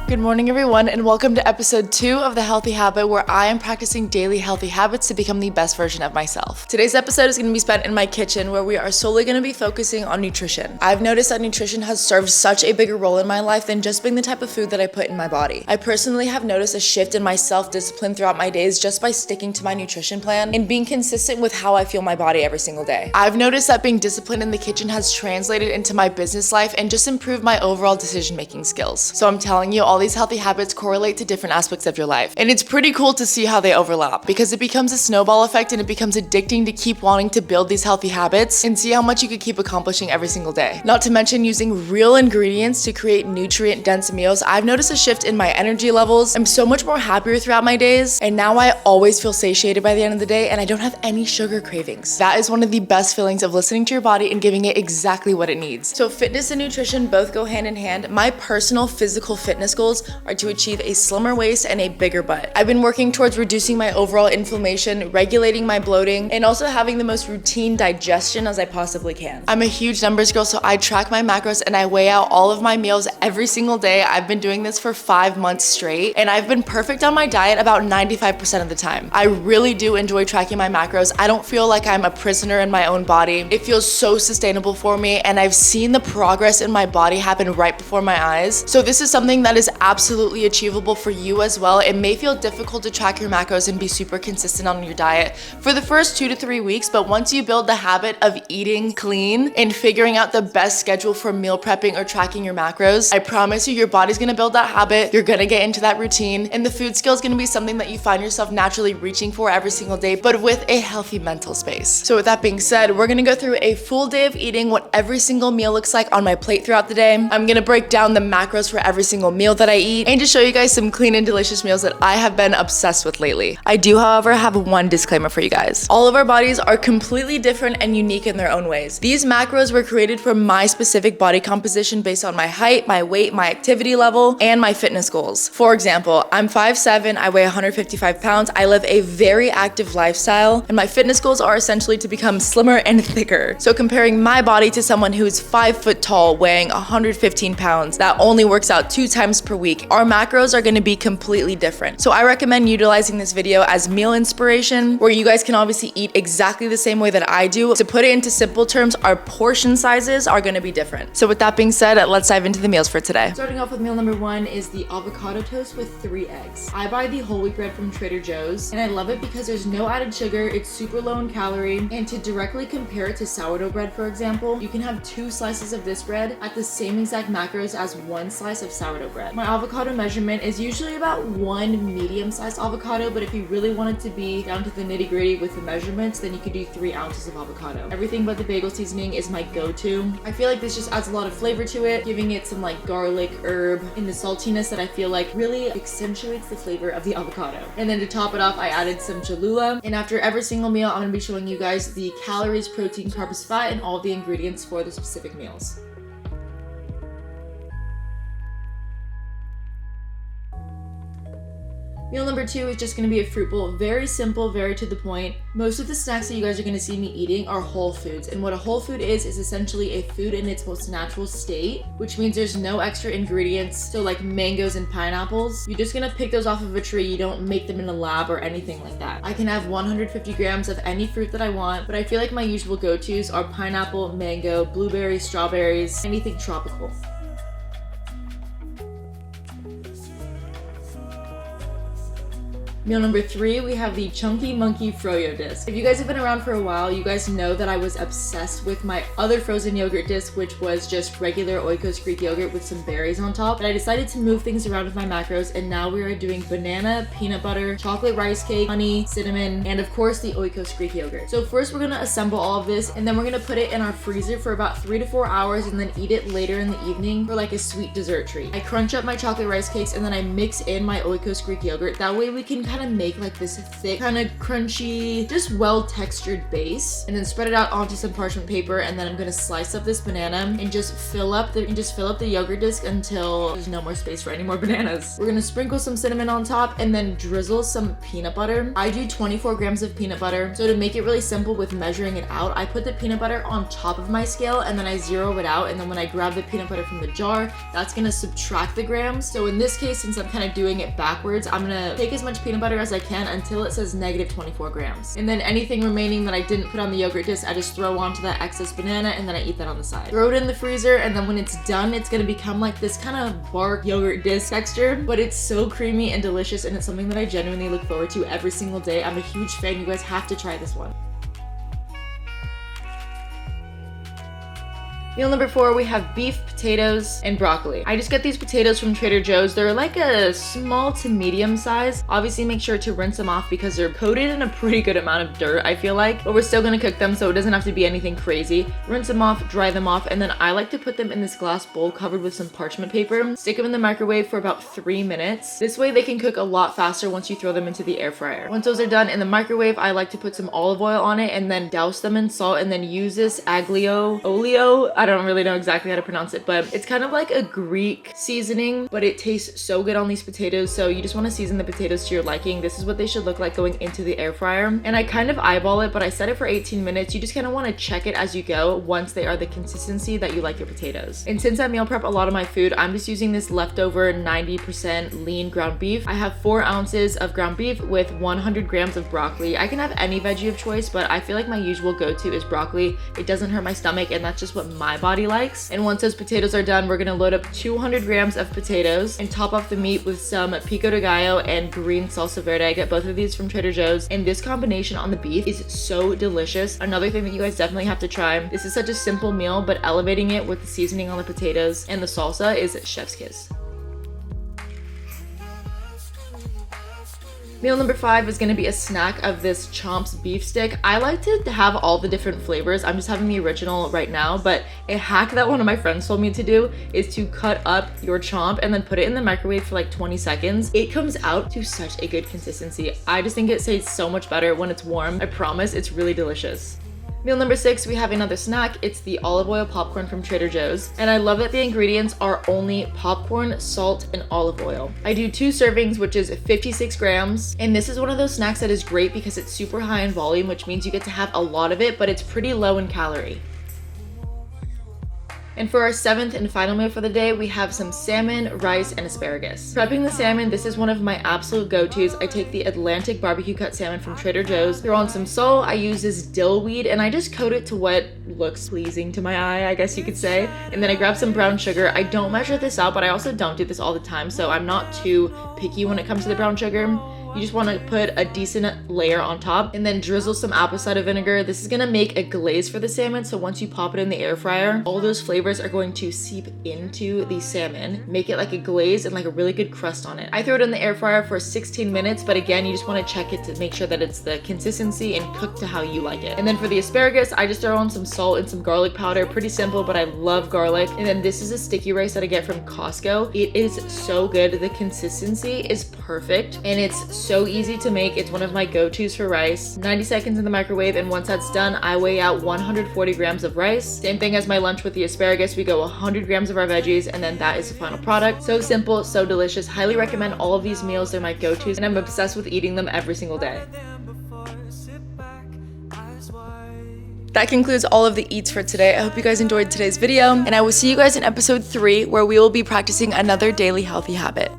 Good morning, everyone, and welcome to episode 2 of The Healthy Habit, where I am practicing daily healthy habits to become the best version of myself. Today's episode is going to be spent in my kitchen, where we are solely going to be focusing on nutrition. I've noticed that nutrition has served such a bigger role in my life than just being the type of food that I put in my body. I personally have noticed a shift in my self-discipline throughout my days just by sticking to my nutrition plan and being consistent with how I feel my body every single day. I've noticed that being disciplined in the kitchen has translated into my business life and just improved my overall decision-making skills. So I'm telling you, all these healthy habits correlate to different aspects of your life. And it's pretty cool to see how they overlap, because it becomes a snowball effect and it becomes addicting to keep wanting to build these healthy habits and see how much you could keep accomplishing every single day. Not to mention using real ingredients to create nutrient-dense meals. I've noticed a shift in my energy levels. I'm so much more happier throughout my days, and now I always feel satiated by the end of the day and I don't have any sugar cravings. That is one of the best feelings of listening to your body and giving it exactly what it needs. So fitness and nutrition both go hand in hand. My personal physical fitness goals are to achieve a slimmer waist and a bigger butt. I've been working towards reducing my overall inflammation, regulating my bloating, and also having the most routine digestion as I possibly can. I'm a huge numbers girl, so I track my macros and I weigh out all of my meals every single day. I've been doing this for 5 months straight, and I've been perfect on my diet about 95% of the time. I really do enjoy tracking my macros. I don't feel like I'm a prisoner in my own body. It feels so sustainable for me, and I've seen the progress in my body happen right before my eyes. So this is something that is absolutely achievable for you as well. It may feel difficult to track your macros and be super consistent on your diet for the first 2 to 3 weeks, but once you build the habit of eating clean and figuring out the best schedule for meal prepping or tracking your macros, I promise you, your body's gonna build that habit, you're gonna get into that routine, and the food skill is gonna be something that you find yourself naturally reaching for every single day, but with a healthy mental space. So with that being said, we're gonna go through a full day of eating, what every single meal looks like on my plate throughout the day. I'm gonna break down the macros for every single meal that I eat, and just show you guys some clean and delicious meals that I have been obsessed with lately. I do, however, have one disclaimer for you guys. All of our bodies are completely different and unique in their own ways. These macros were created for my specific body composition based on my height, my weight, my activity level, and my fitness goals. For example, I'm 5'7", I weigh 155 pounds, I live a very active lifestyle, and my fitness goals are essentially to become slimmer and thicker. So comparing my body to someone who's 5 foot tall, weighing 115 pounds, that only works out 2 times per week, our macros are gonna be completely different. So I recommend utilizing this video as meal inspiration, where you guys can obviously eat exactly the same way that I do. To put it into simple terms, our portion sizes are gonna be different. So with that being said, let's dive into the meals for today. Starting off with meal number 1 is the avocado toast with 3 eggs. I buy the whole wheat bread from Trader Joe's, and I love it because there's no added sugar, it's super low in calorie, and to directly compare it to sourdough bread, for example, you can have 2 slices of this bread at the same exact macros as 1 slice of sourdough bread. My avocado measurement is usually about 1 medium-sized avocado, but if you really wanted to be down to the nitty-gritty with the measurements, then you could do 3 ounces of avocado. Everything but the bagel seasoning is my go-to. I feel like this just adds a lot of flavor to it, giving it some like garlic, herb, and the saltiness that I feel like really accentuates the flavor of the avocado. And then to top it off, I added some Cholula. And after every single meal, I'm gonna be showing you guys the calories, protein, carbs, fat, and all the ingredients for the specific meals. Meal number 2 is just gonna be a fruit bowl. Very simple, very to the point. Most of the snacks that you guys are gonna see me eating are whole foods. And what a whole food is essentially a food in its most natural state, which means there's no extra ingredients. So like mangoes and pineapples, you're just gonna pick those off of a tree. You don't make them in a lab or anything like that. I can have 150 grams of any fruit that I want, but I feel like my usual go-tos are pineapple, mango, blueberries, strawberries, anything tropical. Meal number 3, we have the Chunky Monkey Froyo disc. If you guys have been around for a while, you guys know that I was obsessed with my other frozen yogurt disc, which was just regular Oikos Greek yogurt with some berries on top. But I decided to move things around with my macros, and now we are doing banana, peanut butter, chocolate rice cake, honey, cinnamon, and of course the Oikos Greek yogurt. So first we're gonna assemble all of this, and then we're gonna put it in our freezer for about 3 to 4 hours, and then eat it later in the evening for like a sweet dessert treat. I crunch up my chocolate rice cakes, and then I mix in my Oikos Greek yogurt. That way we can kind kind of make like this thick, kind of crunchy, just well textured base, and then spread it out onto some parchment paper. And then I'm gonna slice up this banana and just fill up the yogurt disc until there's no more space for any more bananas. We're gonna sprinkle some cinnamon on top and then drizzle some peanut butter. I do 24 grams of peanut butter. So to make it really simple with measuring it out, I put the peanut butter on top of my scale and then I zero it out. And then when I grab the peanut butter from the jar, that's gonna subtract the grams. So in this case, since I'm kind of doing it backwards, I'm gonna take as much peanut butter as I can until it says negative 24 grams. And then anything remaining that I didn't put on the yogurt disc, I just throw onto that excess banana and then I eat that on the side. Throw it in the freezer, and then when it's done, it's gonna become like this kind of bark yogurt disc texture, but it's so creamy and delicious, and it's something that I genuinely look forward to every single day. I'm a huge fan. You guys have to try this one. Meal number 4, we have beef, potatoes, and broccoli. I just get these potatoes from Trader Joe's. They're like a small to medium size. Obviously make sure to rinse them off because they're coated in a pretty good amount of dirt, I feel like, but we're still gonna cook them, so it doesn't have to be anything crazy. Rinse them off, dry them off, and then I like to put them in this glass bowl covered with some parchment paper. Stick them in the microwave for about 3 minutes. This way they can cook a lot faster once you throw them into the air fryer. Once those are done in the microwave, I like to put some olive oil on it and then douse them in salt, and then use this aglio olio. I don't really know exactly how to pronounce it, but it's kind of like a Greek seasoning, but it tastes so good on these potatoes. So you just want to season the potatoes to your liking. This is what they should look like going into the air fryer. And I kind of eyeball it, but I set it for 18 minutes. You just kind of want to check it as you go once they are the consistency that you like your potatoes. And since I meal prep a lot of my food, I'm just using this leftover 90% lean ground beef. I have 4 ounces of ground beef with 100 grams of broccoli. I can have any veggie of choice, but I feel like my usual go-to is broccoli. It doesn't hurt my stomach, and that's just what my body likes. And once those potatoes are done, we're gonna load up 200 grams of potatoes and top off the meat with some pico de gallo and green salsa verde. I get both of these from Trader Joe's, and this combination on the beef is so delicious. Another thing that you guys definitely have to try. This is such a simple meal, but elevating it with the seasoning on the potatoes and the salsa is chef's kiss. Meal number 5 is gonna be a snack of this Chomp's beef stick. I like to have all the different flavors. I'm just having the original right now, but a hack that one of my friends told me to do is to cut up your Chomp and then put it in the microwave for like 20 seconds. It comes out to such a good consistency. I just think it tastes so much better when it's warm. I promise, it's really delicious. Meal number 6, we have another snack. It's the olive oil popcorn from Trader Joe's. And I love that the ingredients are only popcorn, salt, and olive oil. I do 2 servings, which is 56 grams. And this is one of those snacks that is great because it's super high in volume, which means you get to have a lot of it, but it's pretty low in calorie. And for our 7th and final meal for the day, we have some salmon, rice, and asparagus. Prepping the salmon, this is one of my absolute go-tos. I take the Atlantic barbecue cut salmon from Trader Joe's, throw on some salt. I use this dill weed, and I just coat it to what looks pleasing to my eye, I guess you could say. And then I grab some brown sugar. I don't measure this out, but I also don't do this all the time, so I'm not too picky when it comes to the brown sugar. You just want to put a decent layer on top and then drizzle some apple cider vinegar. This is going to make a glaze for the salmon, so once you pop it in the air fryer, all those flavors are going to seep into the salmon, make it like a glaze and like a really good crust on it. I throw it in the air fryer for 16 minutes, but again, you just want to check it to make sure that it's the consistency and cooked to how you like it. And then for the asparagus, I just throw on some salt and some garlic powder. Pretty simple, but I love garlic. And then this is a sticky rice that I get from Costco. It is so good. The consistency is perfect, and it's so easy to make. It's one of my go-tos for rice. 90 seconds in the microwave, and once that's done, I weigh out 140 grams of rice. Same thing as my lunch with the asparagus. We go 100 grams of our veggies, and then that is the final product. So simple, so delicious. Highly recommend all of these meals. They're my go-tos, and I'm obsessed with eating them every single day. That concludes all of the eats for today. I hope you guys enjoyed today's video, and I will see you guys in episode 3, where we will be practicing another daily healthy habit.